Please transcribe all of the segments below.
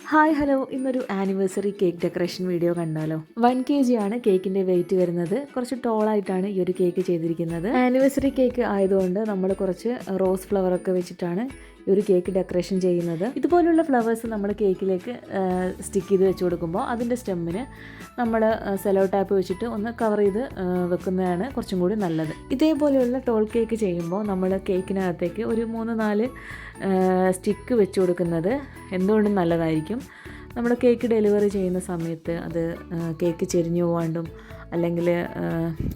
Hi hello, ഇന്നൊരു anniversary cake decoration video കണ്ടാലോ. 1 kg ആണ് കേക്കിൻ്റെ വെയിറ്റ് വരുന്നത്. കുറച്ച് ടോളായിട്ടാണ് ഈ ഒരു കേക്ക് ചെയ്തിരിക്കുന്നത്. ആനിവേഴ്സറി കേക്ക് ആയതുകൊണ്ട് നമ്മൾ കുറച്ച് റോസ് ഫ്ലവറൊക്കെ വെച്ചിട്ടാണ് ഈ ഒരു കേക്ക് ഡെക്കറേഷൻ ചെയ്യുന്നത്. ഇതുപോലുള്ള ഫ്ലവേഴ്സ് നമ്മൾ കേക്കിലേക്ക് സ്റ്റിക്ക് ചെയ്ത് വെച്ച് കൊടുക്കുമ്പോൾ അതിൻ്റെ സ്റ്റെമ്മിന് നമ്മൾ സെലോ ടാപ്പ് വെച്ചിട്ട് ഒന്ന് കവർ ചെയ്ത് വെക്കുന്നതാണ് കുറച്ചും കൂടി നല്ലത്. ഇതേപോലെയുള്ള ടോൾ കേക്ക് ചെയ്യുമ്പോൾ നമ്മൾ കേക്കിനകത്തേക്ക് ഒരു 3-4 സ്റ്റിക്ക് വെച്ച് കൊടുക്കുന്നത് എന്തുകൊണ്ടും നല്ലതായിരിക്കും. നമ്മൾ കേക്ക് ഡെലിവറി ചെയ്യുന്ന സമയത്ത് അത് കേക്ക് ചെരിഞ്ഞു പോകാണ്ടും അല്ലെങ്കിൽ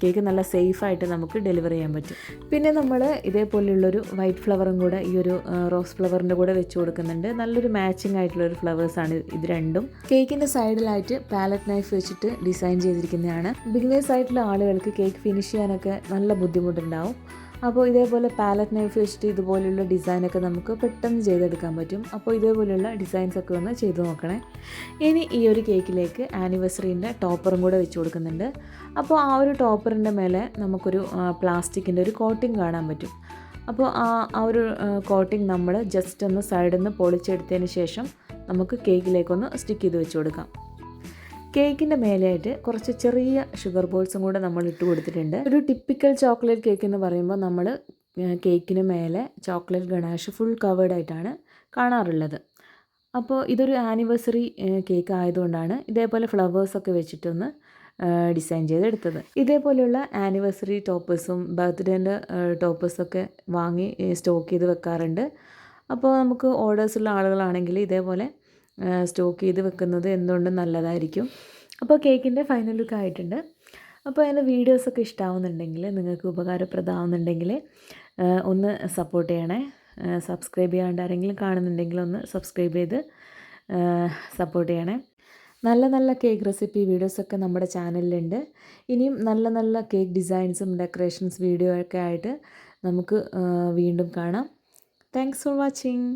കേക്ക് നല്ല സേഫായിട്ട് നമുക്ക് ഡെലിവർ ചെയ്യാൻ പറ്റും. പിന്നെ നമ്മൾ ഇതേപോലെയുള്ളൊരു വൈറ്റ് ഫ്ലവറും കൂടെ ഈ ഒരു റോസ് ഫ്ലവറിൻ്റെ കൂടെ വെച്ച് കൊടുക്കുന്നുണ്ട്. നല്ലൊരു മാച്ചിങ് ആയിട്ടുള്ളൊരു ഫ്ലവേഴ്സാണ് ഇത് രണ്ടും. കേക്കിൻ്റെ സൈഡിലായിട്ട് പാലറ്റ് നൈഫ് വെച്ചിട്ട് ഡിസൈൻ ചെയ്തിരിക്കുന്നതാണ്. ബിഗിനേഴ്സ് ആയിട്ടുള്ള ആളുകൾക്ക് കേക്ക് ഫിനിഷ് ചെയ്യാനൊക്കെ നല്ല ബുദ്ധിമുട്ടുണ്ടാവും. അപ്പോൾ ഇതേപോലെ പാലറ്റ് നൈഫ് വെച്ചിട്ട് ഇതുപോലെയുള്ള ഡിസൈനൊക്കെ നമുക്ക് പെട്ടെന്ന് ചെയ്തെടുക്കാൻ പറ്റും. അപ്പോൾ ഇതേപോലെയുള്ള ഡിസൈൻസൊക്കെ ഒന്ന് ചെയ്ത് നോക്കണേ. ഇനി ഈ ഒരു കേക്കിലേക്ക് ആനിവേഴ്സറീൻ്റെ ടോപ്പറും കൂടെ വെച്ച് കൊടുക്കുന്നുണ്ട്. അപ്പോൾ ആ ഒരു ടോപ്പറിൻ്റെ മേലെ നമുക്കൊരു പ്ലാസ്റ്റിക്കിൻ്റെ ഒരു കോട്ടിങ് കാണാൻ പറ്റും. അപ്പോൾ ആ ഒരു കോട്ടിങ് നമ്മൾ ജസ്റ്റ് ഒന്ന് സൈഡിൽ നിന്ന് പൊളിച്ചെടുത്തതിന് ശേഷം നമുക്ക് കേക്കിലേക്കൊന്ന് സ്റ്റിക്ക് ചെയ്ത് വെച്ച് കൊടുക്കാം. കേക്കിൻ്റെ മേലെയായിട്ട് കുറച്ച് ചെറിയ ഷുഗർ ബോൾസും കൂടെ നമ്മൾ ഇട്ട് കൊടുത്തിട്ടുണ്ട്. ഒരു ടിപ്പിക്കൽ ചോക്ലേറ്റ് കേക്ക് എന്ന് പറയുമ്പോൾ നമ്മൾ കേക്കിന് മേലെ ചോക്ലേറ്റ് ഗണാഷ് ഫുൾ കവേർഡ് ആയിട്ടാണ് കാണാറുള്ളത്. അപ്പോൾ ഇതൊരു ആനിവേഴ്സറി കേക്ക് ആയതുകൊണ്ടാണ് ഇതേപോലെ ഫ്ലവേഴ്സൊക്കെ വെച്ചിട്ടൊന്ന് ഡിസൈൻ ചെയ്തെടുത്തത്. ഇതേപോലെയുള്ള ആനിവേഴ്സറി ടോപ്പേഴ്സും ബർത്ത്ഡേൻ്റെ ടോപ്പേഴ്സൊക്കെ വാങ്ങി സ്റ്റോക്ക് ചെയ്ത് വെക്കാറുണ്ട്. അപ്പോൾ നമുക്ക് ഓർഡേഴ്സുള്ള ആളുകളാണെങ്കിൽ ഇതേപോലെ സ്റ്റോക്ക് ചെയ്ത് വെക്കുന്നത് എന്തുകൊണ്ടും നല്ലതായിരിക്കും. അപ്പോൾ കേക്കിൻ്റെ ഫൈനൽ ലുക്ക് ആയിട്ടുണ്ട്. അപ്പോൾ അതിൻ്റെ വീഡിയോസൊക്കെ ഇഷ്ടമാവുന്നുണ്ടെങ്കിൽ, നിങ്ങൾക്ക് ഉപകാരപ്രദമാവുന്നുണ്ടെങ്കിൽ ഒന്ന് സപ്പോർട്ട് ചെയ്യണേ. സബ്സ്ക്രൈബ് ചെയ്യാണ്ട് ആരെങ്കിലും കാണുന്നുണ്ടെങ്കിൽ ഒന്ന് സബ്സ്ക്രൈബ് ചെയ്ത് സപ്പോർട്ട് ചെയ്യണേ. നല്ല നല്ല കേക്ക് റെസിപ്പി വീഡിയോസൊക്കെ നമ്മുടെ ചാനലിലുണ്ട്. ഇനിയും നല്ല നല്ല കേക്ക് ഡിസൈൻസും ഡെക്കറേഷൻസ് വീഡിയോ ഒക്കെ ആയിട്ട് നമുക്ക് വീണ്ടും കാണാം. Thanks for watching.